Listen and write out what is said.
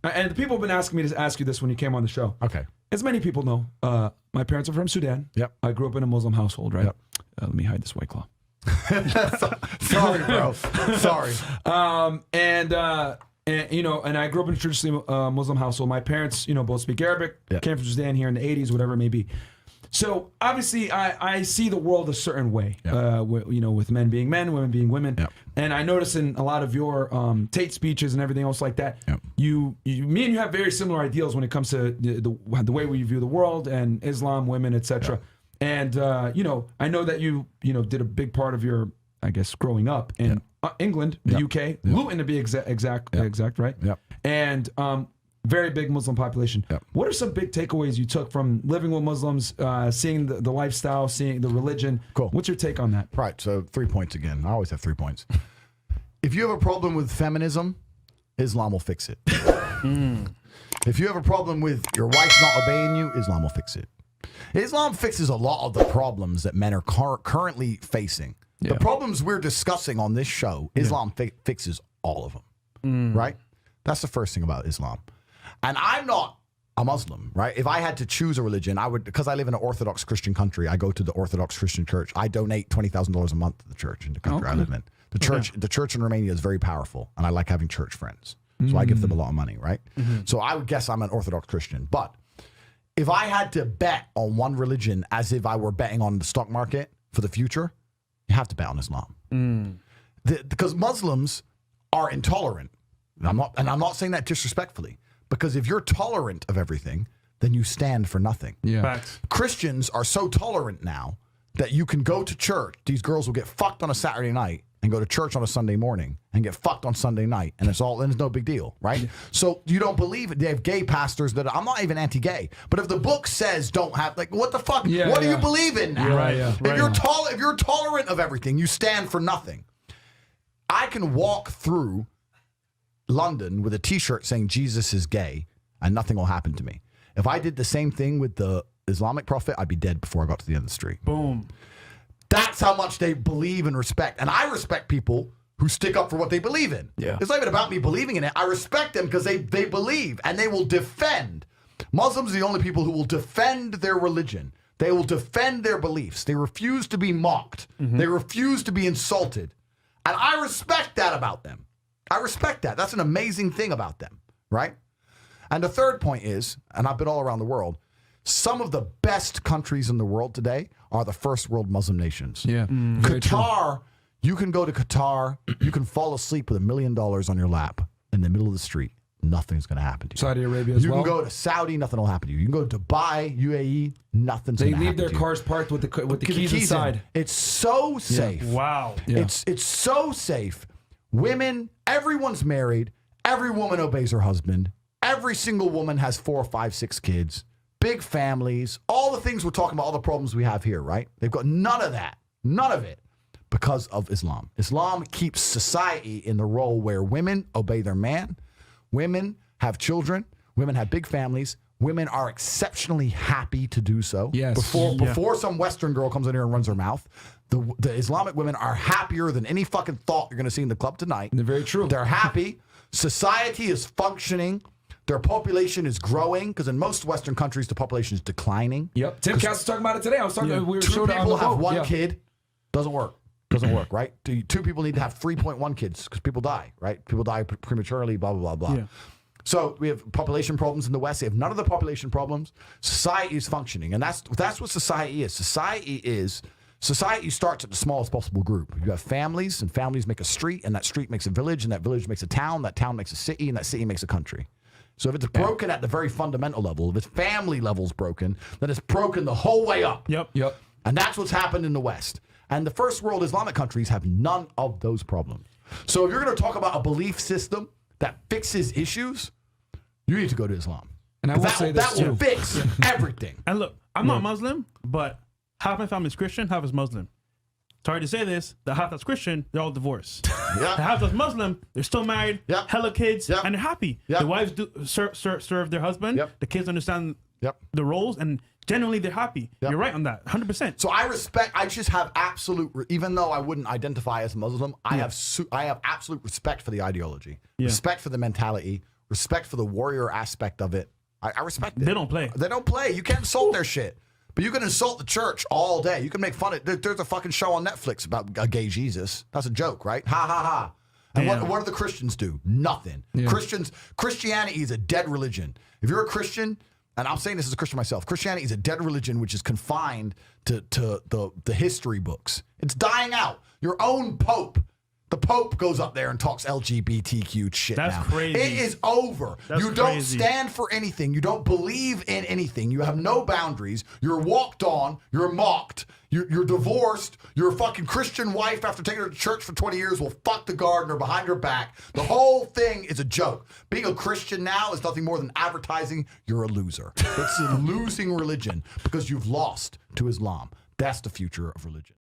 And the people have been asking me to ask you this when you came on the show. Okay. As many people know, my parents are from Sudan. Yep. I grew up in a Muslim household, right? Yep. Let me hide this White Claw. Sorry, bro. Sorry. And I grew up in a traditionally Muslim household. My parents, both speak Arabic, came from Sudan here in the 80s, whatever it may be. So obviously I see the world a certain way, with men being men, women being women. Yep. And I notice in a lot of your Tate speeches and everything else like that, me and you have very similar ideals when it comes to the way we view the world and Islam, women, etc. Yep. And, I know that you did a big part of your, I guess, growing up in England, the UK, Luton to be exact, right? Yep. And very big Muslim population. Yep. What are some big takeaways you took from living with Muslims, seeing the lifestyle, seeing the religion? Cool. What's your take on that? Right. So 3 points again. I always have 3 points. If you have a problem with feminism, Islam will fix it. If you have a problem with your wife not obeying you, Islam will fix it. Islam fixes a lot of the problems that men are currently facing. The problems we're discussing on this show, Islam fixes all of them, right? That's the first thing about Islam. And I'm not a Muslim, right? If I had to choose a religion, I would, because I live in an Orthodox Christian country, I go to the Orthodox Christian church. I donate $20,000 a month to the church in the country I live in. The church in Romania is very powerful, and I like having church friends. So I give them a lot of money, right? So I would guess I'm an Orthodox Christian. But if I had to bet on one religion as if I were betting on the stock market for the future, you have to bet on Islam. Because Muslims are intolerant. I'm not saying that disrespectfully. Because if you're tolerant of everything, then you stand for nothing. Yeah. Facts. Christians are so tolerant now that you can go to church. These girls will get fucked on a Saturday night and go to church on a Sunday morning and get fucked on Sunday night, and it's no big deal, right? Yeah. So you don't believe it. They have gay pastors that I'm not even anti-gay, but if the book says don't have, like, what the fuck? Yeah, what do you believe in now? Right, If you're tolerant of everything, you stand for nothing. I can walk through London with a t-shirt saying Jesus is gay and nothing will happen to me. If I did the same thing with the Islamic prophet, I'd be dead before I got to the end of the street. Boom. That's how much they believe and respect. And I respect people who stick up for what they believe in. Yeah. It's not even about me believing in it. I respect them because they believe and they will defend. Muslims are the only people who will defend their religion. They will defend their beliefs. They refuse to be mocked. They refuse to be insulted. And I respect that about them. I respect that. That's an amazing thing about them, right? And the third point is, and I've been all around the world, some of the best countries in the world today are the first world Muslim nations. Yeah. Qatar, you can go to Qatar, you can fall asleep with $1 million on your lap in the middle of the street. Nothing's going to happen to you. Saudi Arabia as well. You can go to Saudi, nothing will happen to you. You can go to Dubai, UAE, nothing's going to happen to you. They leave their cars parked with the keys inside. It's so safe. Wow. Yeah. It's so safe. Women, everyone's married. Every woman obeys her husband. Every single woman has 4, 5, 6 kids. Big families. All the things we're talking about, all the problems we have here, right? They've got none of that. None of it. Because of Islam. Islam keeps society in the role where women obey their man. Women have children. Women have big families. Women are exceptionally happy to do so. Yes. Before some Western girl comes in here and runs her mouth, the Islamic women are happier than any fucking thought you're going to see in the club tonight. They're very true. They're happy. Society is functioning. Their population is growing because in most Western countries, the population is declining. Yep. Tim Cass was talking about it today. I was talking. We were Two showed it on people the have boat. one kid. Doesn't work. Doesn't work, right? Two people need to have 3.1 kids because people die, right? People die prematurely, blah, blah, blah, blah. Yeah. So we have population problems in the West. They have none of the population problems. Society is functioning. And that's what society is. Society starts at the smallest possible group. You have families, and families make a street, and that street makes a village, and that village makes a town, that town makes a city, and that city makes a country. So if it's broken at the very fundamental level, if its family level's broken, then it's broken the whole way up. Yep. And that's what's happened in the West. And the first world Islamic countries have none of those problems. So if you're going to talk about a belief system that fixes issues, you need to go to Islam. And I will say this that will fix everything. And look, I'm not Muslim, but half my family is Christian, half is Muslim. Sorry to say this, the half that's Christian, they're all divorced. Yeah. The half that's Muslim, they're still married, hella kids, and they're happy. The wives do serve their husband. The kids understand the roles, and generally they're happy. You're right on that, 100%. So I just have absolute, even though I wouldn't identify as Muslim, I have absolute respect for the ideology, respect for the mentality, respect for the warrior aspect of it. I respect it. They don't play. They don't play. You can't insult their shit. But you can insult the church all day. You can make fun of it. There's a fucking show on Netflix about a gay Jesus. That's a joke, right? Ha ha ha. And what do the Christians do? Nothing. Yeah. Christianity is a dead religion. If you're a Christian, and I'm saying this as a Christian myself, Christianity is a dead religion which is confined to the history books. It's dying out. Your own Pope. The Pope goes up there and talks LGBTQ shit now. That's crazy. It is over. You don't stand for anything. You don't believe in anything. You have no boundaries. You're walked on. You're mocked. You're divorced. Your fucking Christian wife, after taking her to church for 20 years, will fuck the gardener behind her back. The whole thing is a joke. Being a Christian now is nothing more than advertising you're a loser. It's a losing religion because you've lost to Islam. That's the future of religion.